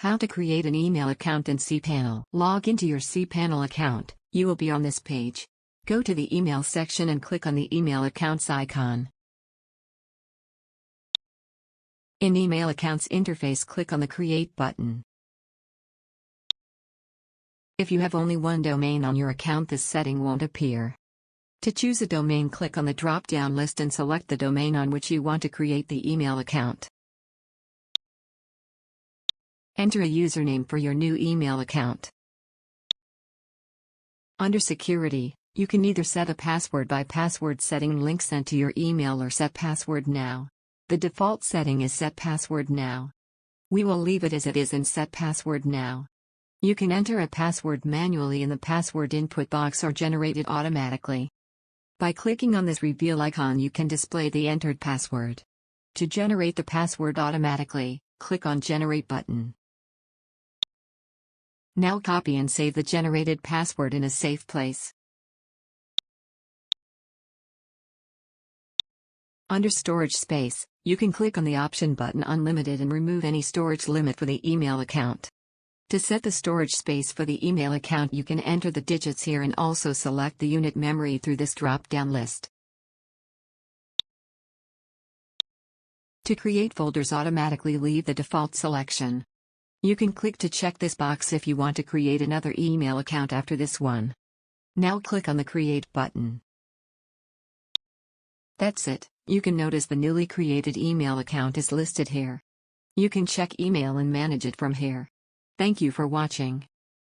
How to create an email account in cPanel. Log into your cPanel account. You will be on this page. Go to the email section and click on the email accounts icon. In email accounts interface, click on the create button. If you have only one domain on your account, this setting won't appear. To choose a domain, click on the drop-down list and select the domain on which you want to create the email account. Enter a username for your new email account. Under Security, you can either set a password by password setting link sent to your email or set password now. The default setting is set password now. We will leave it as it is and set password now. You can enter a password manually in the password input box or generate it automatically. By clicking on this reveal icon, you can display the entered password. To generate the password automatically, click on Generate button. Now copy and save the generated password in a safe place. Under Storage Space, you can click on the option button Unlimited and remove any storage limit for the email account. To set the storage space for the email account, you can enter the digits here and also select the unit memory through this drop-down list. To create folders automatically, leave the default selection. You can click to check this box if you want to create another email account after this one. Now click on the Create button. That's it. You can notice the newly created email account is listed here. You can check email and manage it from here. Thank you for watching.